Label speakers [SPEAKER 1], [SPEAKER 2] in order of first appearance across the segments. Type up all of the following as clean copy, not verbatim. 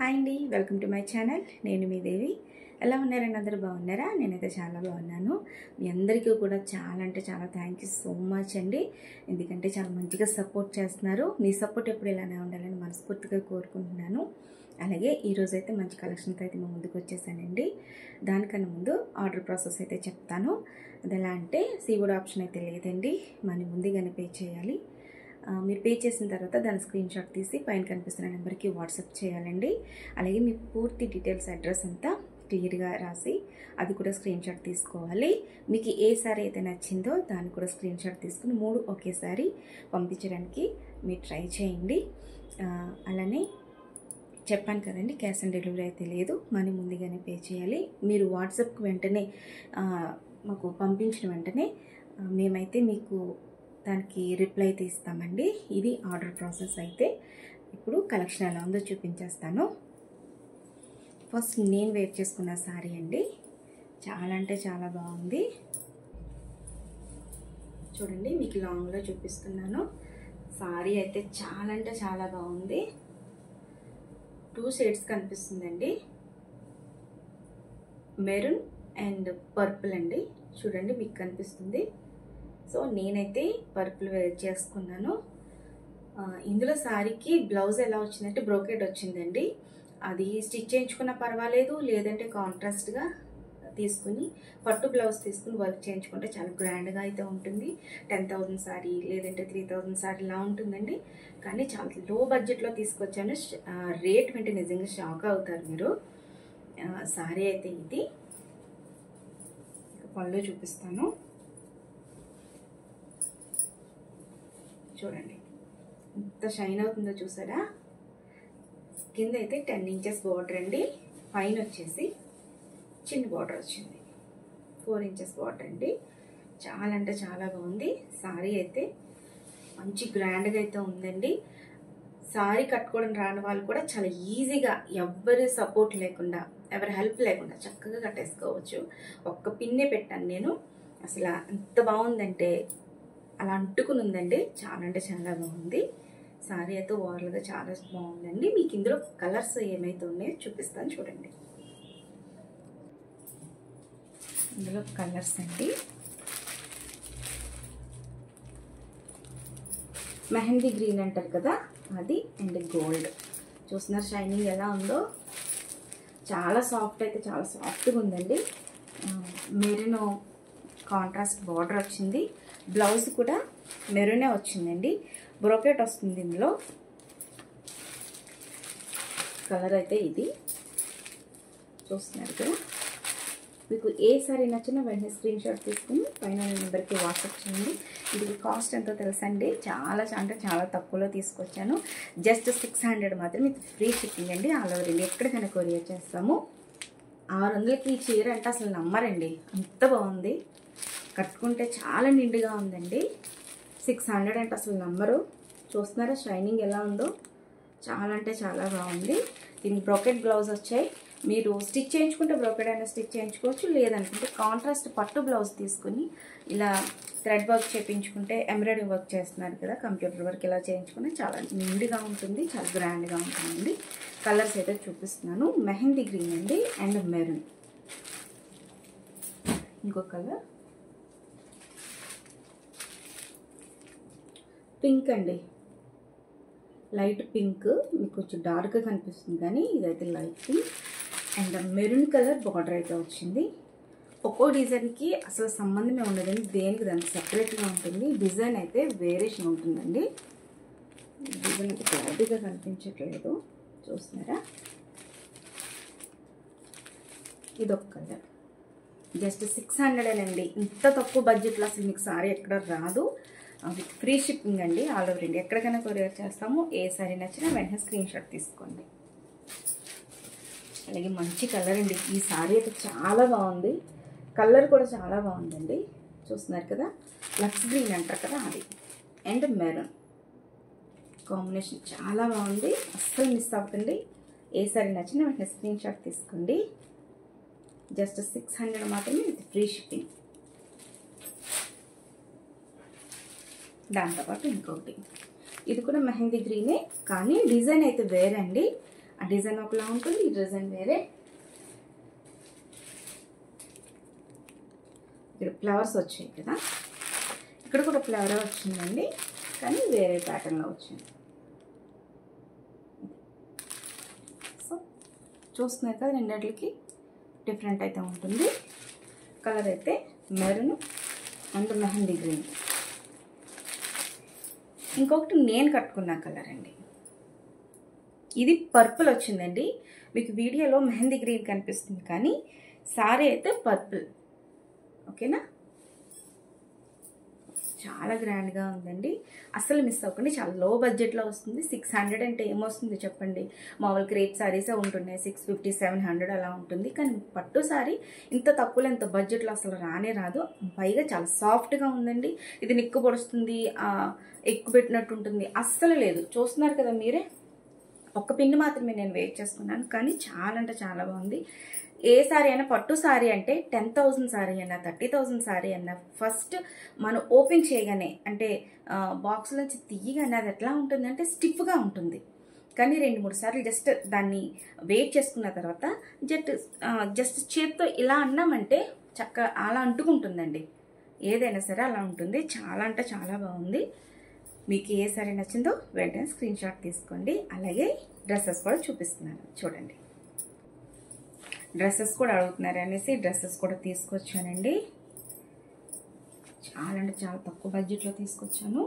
[SPEAKER 1] Hi అండి, welcome to my channel. నేను మీ దేవి. ఎలా ఉన్నారండి? అందరూ బాగున్నారా? నేనైతే చాలా బాగున్నాను. మీ అందరికీ కూడా చాలా అంటే చాలా థ్యాంక్ యూ సో మచ్ అండి. ఎందుకంటే చాలా మంచిగా సపోర్ట్ చేస్తున్నారు. మీ సపోర్ట్ ఎప్పుడు ఇలానే ఉండాలని మనస్ఫూర్తిగా కోరుకుంటున్నాను. అలాగే ఈరోజైతే మంచి కలెక్షన్తో అయితే మా ముందుకు వచ్చేసానండి. దానికన్నా ముందు ఆర్డర్ ప్రాసెస్ అయితే చెప్తాను. అది ఎలా అంటే సీవుడ్ ఆప్షన్ అయితే లేదండి, మనీ ముందుగానే పే చేయాలి. మీరు పే చేసిన తర్వాత దాని స్క్రీన్ షాట్ తీసి పైన కనిపిస్తున్న నెంబర్కి వాట్సాప్ చేయాలండి. అలాగే మీ పూర్తి డీటెయిల్స్, అడ్రస్ అంతా క్లియర్గా రాసి అది కూడా స్క్రీన్ షాట్ తీసుకోవాలి. మీకు ఏ సారీ అయితే నచ్చిందో దాన్ని కూడా స్క్రీన్ షాట్ తీసుకుని 3 ఒకేసారి పంపించడానికి మీరు ట్రై చేయండి. అలానే చెప్పాను కదండి, క్యాష్ ఆన్ డెలివరీ అయితే లేదు, మనీ ముందుగానే పే చేయాలి. మీరు వాట్సాప్కి వెంటనే మాకు పంపించిన వెంటనే మేమైతే మీకు దానికి రిప్లై అయితే ఇస్తామండి. ఇది ఆర్డర్ ప్రాసెస్. అయితే ఇప్పుడు కలెక్షన్ ఎలా ఉందో చూపించేస్తాను. ఫస్ట్ నేను వేర్ చేసుకున్న శారీ అండి, చాలా అంటే చాలా బాగుంది. చూడండి, మీకు లాంగ్లో చూపిస్తున్నాను. శారీ అయితే చాలా అంటే చాలా బాగుంది. 2 షేడ్స్ కనిపిస్తుందండి, మెరూన్ అండ్ పర్పుల్ అండి. చూడండి, మీకు కనిపిస్తుంది. సో నేనైతే పర్పుల్ వేర్ చేసుకున్నాను. ఇందులో శారీకి బ్లౌజ్ ఎలా వచ్చిందంటే బ్రోకెడ్ వచ్చిందండి. అది స్టిచ్ చేయించుకున్నా పర్వాలేదు, లేదంటే కాంట్రాస్ట్గా తీసుకుని పట్టు బ్లౌజ్ తీసుకుని వర్క్ చేయించుకుంటే చాలా గ్రాండ్గా అయితే ఉంటుంది. 10,000 శారీ లేదంటే 3,000 శారీ ఇలా ఉంటుందండి. కానీ చాలా లో బడ్జెట్లో తీసుకొచ్చాను. రేట్ వింటే నిజంగా షాక్ అవుతారు మీరు. శారీ అయితే ఇది. పళ్ళు చూపిస్తాను. చూడండి ఎంత షైన్ అవుతుందో చూసారా. కింద అయితే 10 ఇంచెస్ బార్డర్ అండి, పైన వచ్చేసి చిన్న బార్డర్ వచ్చింది. 4 ఇంచెస్ బార్డర్ అండి. చాలా అంటే చాలా బాగుంది. శారీ అయితే మంచి గ్రాండ్గా అయితే ఉందండి. శారీ కట్టుకోవడం రాని వాళ్ళు కూడా చాలా ఈజీగా, ఎవరి సపోర్ట్ లేకుండా, ఎవరి హెల్ప్ లేకుండా చక్కగా కట్టేసుకోవచ్చు. ఒక్క పిన్నే పెట్టాను నేను. అసలు ఎంత బాగుందంటే అలా అంటుకుని ఉందండి. చాలా అంటే చాలా బాగుంది. శారీ అయితే ఓవరాల్గా చాలా బాగుందండి. మీకు ఇందులో కలర్స్ ఏమైతే ఉన్నాయో చూపిస్తాను చూడండి. ఇందులో కలర్స్ అండి, మెహందీ గ్రీన్ అంటారు కదా అది, అండ్ గోల్డ్. చూస్తున్నారు షైనింగ్ ఎలా ఉందో. చాలా సాఫ్ట్, అయితే చాలా సాఫ్ట్గా ఉందండి. మెరూన్ కాంట్రాస్ట్ బార్డర్ వచ్చింది. బ్లౌజ్ కూడా మెరూనే వచ్చిందండి. బ్రోకెట్ వస్తుంది ఇందులో. కలర్ అయితే ఇది చూస్తున్నారు కదా. మీకు ఏ సారీ నచ్చినా వెంటనే స్క్రీన్ షాట్ తీసుకుని పైన నెంబర్కి వాట్సాప్ చేయండి. ఇది కాస్ట్ ఎంతో తెలుసండి, చాలా అంటే చాలా తక్కువలో తీసుకొచ్చాను. జస్ట్ 600 మాత్రం. ఇది ఫ్రీ షిప్పింగ్ అండి, ఆల్ ఓవర్ ఇండియా ఎక్కడికైనా కొరియర్ చేస్తాము. 600కి ఈ చీర అంటే అసలు నమ్మరండి, అంత బాగుంది. కట్టుకుంటే చాలా నిండుగా ఉందండి. 600 అంటే అసలు నమ్మరు. చూస్తున్నారా షైనింగ్ ఎలా ఉందో. చాలా అంటే చాలా బాగుంది. దీనికి బ్రోకెట్ బ్లౌజ్ వచ్చాయి. మీరు స్టిచ్ చేయించుకుంటే బ్రోకెట్ అయినా స్టిచ్ చేయించుకోవచ్చు, లేదనుకుంటే కాంట్రాస్ట్ పట్టు బ్లౌజ్ తీసుకుని ఇలా థ్రెడ్ వర్క్ చేయించుకుంటే, ఎంబ్రాయిడరీ వర్క్ చేస్తున్నారు కదా, కంప్యూటర్ వర్క్ ఇలా చేయించుకుంటే చాలా నిండుగా ఉంటుంది, చాలా గ్రాండ్గా ఉంటుందండి. కలర్స్ అయితే చూపిస్తున్నాను. మెహందీ గ్రీన్ అండి అండ్ మెరూన్. ఇంకో కలర్ పింక్ అండి, లైట్ పింక్. మీకు కొంచెం డార్క్గా కనిపిస్తుంది కానీ ఇదైతే light pink. And maroon colour border అయితే వచ్చింది. ఒక్కో డిజైన్కి అసలు సంబంధమే ఉండదండి, దేనికి దానికి సపరేట్గా ఉంటుంది. డిజైన్ అయితే వేరియేషన్ ఉంటుందండి. డిజైన్ అయితే క్లారిటీగా కనిపించట్లేదు, చూస్తున్నారా. ఇదొక కలర్. జస్ట్ 600 అండి. ఇంత తక్కువ బడ్జెట్లో అసలు మీకు సారీ ఎక్కడ రాదు. విత్ ఫ్రీ షిప్పింగ్ అండి, ఆల్ ఓవర్ ఇండియా ఎక్కడికైనా కొరియర్ చేస్తాము. ఏ సారీ నచ్చినా వెంటనే స్క్రీన్ షాట్ తీసుకోండి. అలాగే మంచి కలర్ అండి. ఈ సారీ అయితే చాలా బాగుంది. కలర్ కూడా చాలా బాగుందండి. చూస్తున్నారు కదా, లక్స్ గ్రీన్ అంటారు కదా అది, అండ్ మెరూన్ కాంబినేషన్ చాలా బాగుంది. అస్సలు మిస్ అవ్వకండి. ఏ సారీ నచ్చినా వెంటనే స్క్రీన్ షాట్ తీసుకోండి. జస్ట్ 600 మాత్రమే విత్ ఫ్రీ షిప్పింగ్. దాంతోపాటు ఇంకొకటి, ఇది కూడా మెహందీ గ్రీనే కానీ డిజైన్ అయితే వేరే అండి. ఆ డిజైన్ ఒకలా ఉంటుంది, ఈ డిజైన్ వేరే. ఇక్కడ ఫ్లవర్స్ వచ్చాయి కదా, ఇక్కడ కూడా ఫ్లవర్ వచ్చిందండి, కానీ వేరే ప్యాటర్న్లో వచ్చింది. సో చూస్తున్నారు కదా, రెండిటికి డిఫరెంట్ అయితే ఉంటుంది. కలర్ అయితే మెరూన్ అండ్ మెహందీ గ్రీన్. ఇంకొకటి నేను కట్టుకున్న కలర్ అండి, ఇది పర్పుల్ వచ్చిందండి. మీకు వీడియోలో మెహందీ గ్రీన్ కనిపిస్తుంది, కానీ సారీ అయితే పర్పుల్. ఓకేనా, చాలా గ్రాండ్గా ఉందండి. అస్సలు మిస్ అవ్వకండి. చాలా లో బడ్జెట్లో వస్తుంది. 600 అంటే ఏమొస్తుంది చెప్పండి? మామూలు క్రేప్ శారీసే ఉంటున్నాయి, 650 700 అలా ఉంటుంది. కానీ పట్టు శారీ ఇంత తక్కువలో ఇంత బడ్జెట్లో అసలు రానే రాదు. పైగా చాలా సాఫ్ట్గా ఉందండి. ఇది నిక్కు పొడుస్తుంది, ఎక్కువ పెట్టినట్టు ఉంటుంది, అస్సలు లేదు. చూస్తున్నారు కదా మీరే, ఒక్క పిన్ మాత్రమే నేను వెయిట్ చేసుకున్నాను, కానీ చాలా అంటే చాలా బాగుంది. ఏ సారీ అయినా, పట్టు సారీ అంటే 10,000 సారీ అయినా 30,000 సారీ అయినా ఫస్ట్ మనం ఓపెన్ చేయగానే, అంటే బాక్స్ నుంచి తీయగానే అది ఎట్లా ఉంటుంది అంటే స్టిఫ్గా ఉంటుంది. కానీ 2-3 సార్లు జస్ట్ దాన్ని వెయిట్ చేసుకున్న తర్వాత జస్ట్ చేత్తో ఇలా అన్నామంటే చక్కగా అలా అంటుకుంటుందండి. ఏదైనా సరే అలా ఉంటుంది. చాలా అంటే చాలా బాగుంది. మీకు ఏ సారీ నచ్చిందో వెంటనే స్క్రీన్ షాట్ తీసుకోండి. అలాగే డ్రెస్సెస్ కూడా చూపిస్తున్నాను చూడండి. డ్రెస్సెస్ కూడా అడుగుతున్నారు అనేసి డ్రెస్సెస్ కూడా తీసుకొచ్చానండి. చాలా అంటే చాలా తక్కువ బడ్జెట్లో తీసుకొచ్చాను,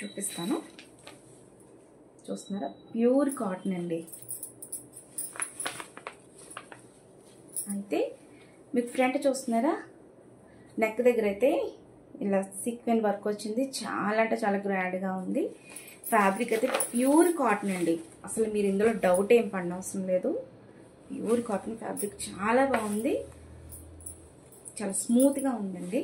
[SPEAKER 1] చూపిస్తాను. చూస్తున్నారా, ప్యూర్ కాటన్ అండి. అయితే మీకు ఫ్రంట్ చూస్తున్నారా, నెక్ దగ్గర అయితే ఇలా సీక్వెన్ వర్క్ వచ్చింది. చాలా అంటే చాలా గ్రాండ్గా ఉంది. ఫ్యాబ్రిక్ అయితే ప్యూర్ కాటన్ అండి. అసలు మీరు ఇందులో డౌట్ ఏం పడనవసరం లేదు. ప్యూర్ కాటన్ ఫ్యాబ్రిక్ చాలా బాగుంది, చాలా స్మూత్గా ఉందండి.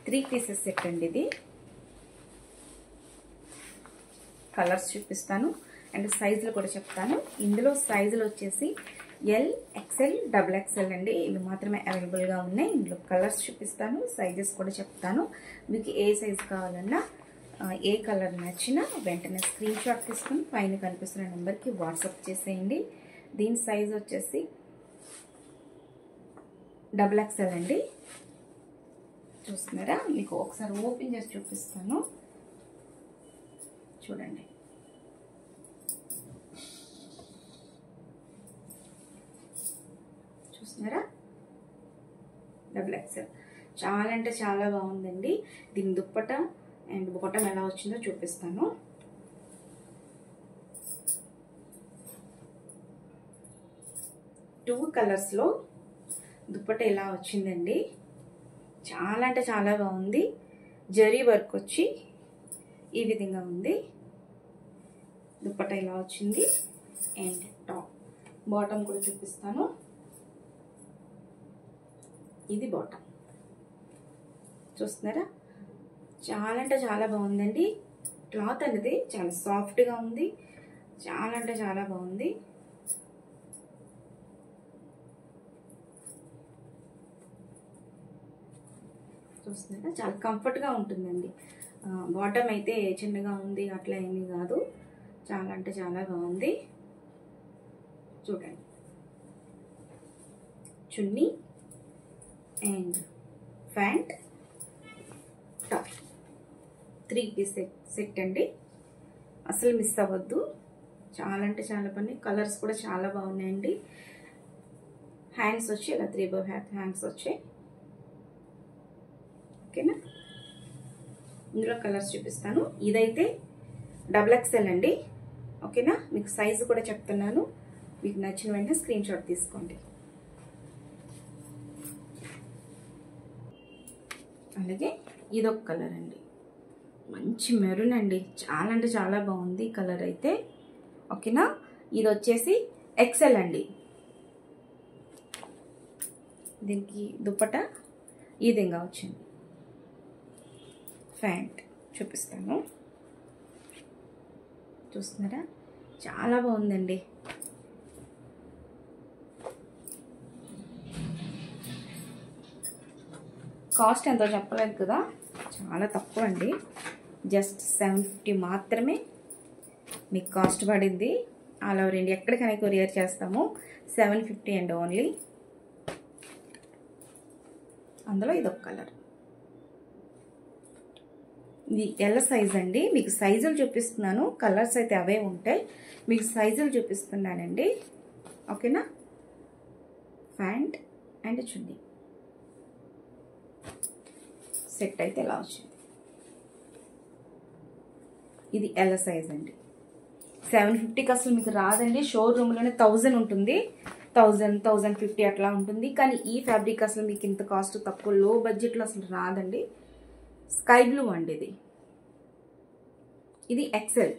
[SPEAKER 1] 3 పీసెస్ సెట్ అండి ఇది. కలర్స్ చూపిస్తాను అండ్ సైజులు కూడా చెప్తాను. ఇందులో సైజులు వచ్చేసి ఎల్, ఎక్స్ఎల్, XXL అండి. ఇవి మాత్రమే అవైలబుల్గా ఉన్నాయి. ఇందులో కలర్స్ చూపిస్తాను, సైజెస్ కూడా చెప్తాను. మీకు ఏ సైజు కావాలన్నా, ఏ కలర్ నచ్చినా వెంటనే స్క్రీన్ షాట్ తీసుకుని పైన కనిపిస్తున్న నెంబర్కి వాట్సాప్ చేసేయండి. దీని సైజ్ వచ్చేసి XXL అండి. చూస్తున్నారా, మీకు ఒకసారి ఓపెన్ చేసి చూపిస్తాను చూడండి. చూస్తున్నారా, XXL చాలా అంటే చాలా బాగుందండి. దీని దుప్పట అండ్ బాటమ్ ఎలా వచ్చిందో చూపిస్తాను. టూ కలర్స్లో దుప్పట ఎలా వచ్చిందండి. చాలా అంటే చాలా బాగుంది. జరీ వర్క్ వచ్చి ఈ విధంగా ఉంది. దుప్పట ఇలా వచ్చింది అండ్ టాప్, బాటమ్ కూడా చూపిస్తాను. ఇది బాటమ్. చూస్తున్నారా, చాలా అంటే చాలా బాగుందండి. క్లాత్ అనేది చాలా సాఫ్ట్గా ఉంది. చాలా అంటే చాలా బాగుంది. చూస్తున్నారా, చాలా కంఫర్ట్గా ఉంటుందండి. బాటమ్ అయితే చిన్నగా ఉంది అట్లా ఏమీ కాదు. చాలా అంటే చాలా బాగుంది. చూడండి, చున్నీ and pant, top, 3 piece set అండి. అసలు మిస్ అవ్వద్దు. చాలా అంటే చాలా పని. కలర్స్ కూడా చాలా బాగున్నాయండి. హ్యాండ్స్ వచ్చి ఇలా 3/2 హ్యాండ్స్ వచ్చాయి. ఓకేనా, ఇందులో కలర్స్ చూపిస్తాను. ఇదైతే XXL అండి. ఓకేనా, మీకు సైజు కూడా చెప్తున్నాను. మీకు నచ్చిన వెంటనే స్క్రీన్ షాట్ తీసుకోండి. అలాగే ఇదొక కలర్ అండి, మంచి మెరూన్ అండి. చాలా అంటే చాలా బాగుంది కలర్ అయితే. ఓకేనా, ఇది వచ్చేసి XL అండి. దీనికి దుప్పట ఈ విధంగా వచ్చింది. ప్యాంట్ చూపిస్తాను. చూస్తున్నారా, చాలా బాగుందండి. కాస్ట్ ఎంతో చెప్పలేదు కదా, చాలా తక్కువ అండి. జస్ట్ 750 మాత్రమే మీకు కాస్ట్ పడింది. ఆల్ ఓవర్ ఇండియా ఎక్కడికైనా కొరియర్ చేస్తాము. 750 అండి ఓన్లీ. అందులో ఇదొక కలర్. ఇది ఎల్ సైజ్ అండి. మీకు సైజులు చూపిస్తున్నాను, కలర్స్ అయితే అవే ఉంటాయి. మీకు సైజులు చూపిస్తున్నానండి. ఓకేనా. ప్యాంట్ అండ్ చున్నీ సెట్ అయితే ఎలా వచ్చింది. ఇది ఎల్ సైజ్ అండి. 750కి అసలు మీకు రాదండి. షోరూమ్లోనే 1000 ఉంటుంది, 1000, 1050 అట్లా ఉంటుంది. కానీ ఈ ఫ్యాబ్రిక్ అసలు మీకు ఇంత కాస్ట్ తక్కువ, లో బడ్జెట్లో అసలు రాదండి. స్కై బ్లూ అండి ఇది. ఇది excel.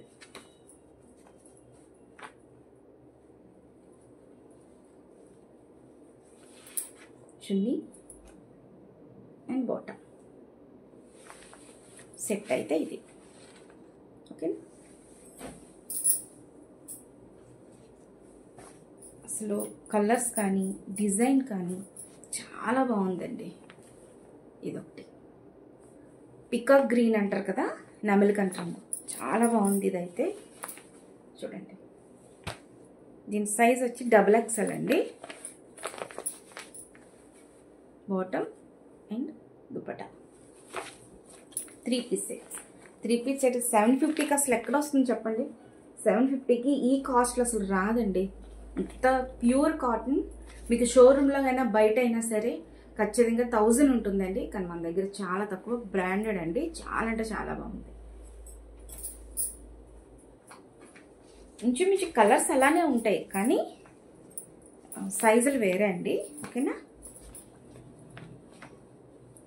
[SPEAKER 1] Chunni and bottom set అయితే ఇది. ఓకే. అసలు కలర్స్ కానీ డిజైన్ కానీ చాలా బాగుందండి. ఇదొకటి పికాక్ గ్రీన్ అంటారు కదా, నెమలి కంఠము, చాలా బాగుంది. ఇదైతే చూడండి. దీని సైజ్ వచ్చి XXL అండి. Bottom and dupatta 3 piece set. 3 piece set 750కి అసలు ఎక్కడ వస్తుంది చెప్పండి. 750కి ఈ కాస్ట్లో అసలు రాదండి. అంత ప్యూర్ కాటన్. మీకు షోరూంలో అయినా బయట అయినా సరే ఖచ్చితంగా 1000 ఉంటుందండి. కానీ మన దగ్గర చాలా తక్కువ, బ్రాండెడ్ అండి. చాలా అంటే చాలా బాగుంది. ఇంచుమించు కలర్స్ అలానే ఉంటాయి కానీ సైజులు వేరే అండి. ఓకేనా.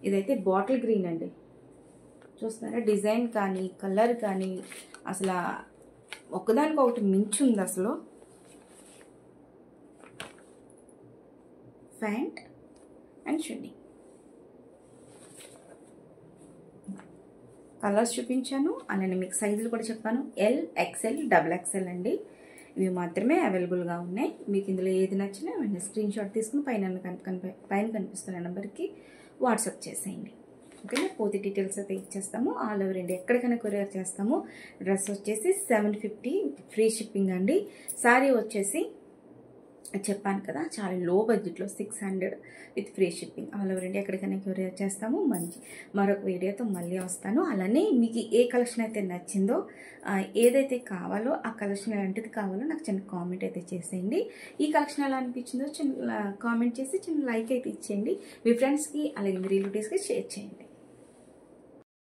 [SPEAKER 1] ఇదైతే బాటిల్ గ్రీన్ అండి. చూస్తున్నారా, డిజైన్ కానీ కలర్ కానీ అసలు ఒకదానికొకటి మించుంది అసలు. ప్యాంట్ అండ్ చున్నీ కలర్స్ చూపించాను, అలానే మీకు సైజులు కూడా చెప్పాను. ఎల్, XL, XXL అండి. ఇవి మాత్రమే అవైలబుల్గా ఉన్నాయి. మీకు ఇందులో ఏది నచ్చినా వెంటనే స్క్రీన్ షాట్ తీసుకుని పైన కనిపిస్తున్న నెంబర్కి వాట్సాప్ చేసేయండి. ఓకేనా. పూర్తి డీటెయిల్స్ అయితే ఇచ్చేస్తాము. ఆల్ ఓవర్ ఇండియా ఎక్కడికైనా కొరియర్ చేస్తాము. డ్రెస్ వచ్చేసి 750 ఫ్రీ షిప్పింగ్ అండి. శారీ వచ్చేసి చెప్పాను కదా చాలా లో బడ్జెట్లో 600 with free shipping. All over India ఎక్కడికైనా కొరియర్ చేస్తాము. మరొక వీడియోతో మళ్ళీ వస్తాను. అలానే మీకు ఏ కలెక్షన్ అయితే నచ్చిందో, ఏదైతే కావాలో ఆ కలెక్షన్ ఎలాంటిది కావాలో నాకు చిన్న కామెంట్ అయితే చేసేయండి. ఈ కలెక్షన్ ఎలా అనిపించిందో చిన్న కామెంట్ చేసి చిన్న లైక్ అయితే ఇచ్చేయండి. మీ ఫ్రెండ్స్కి అలాగే మీ రిలేటివ్స్కి షేర్ చేయండి.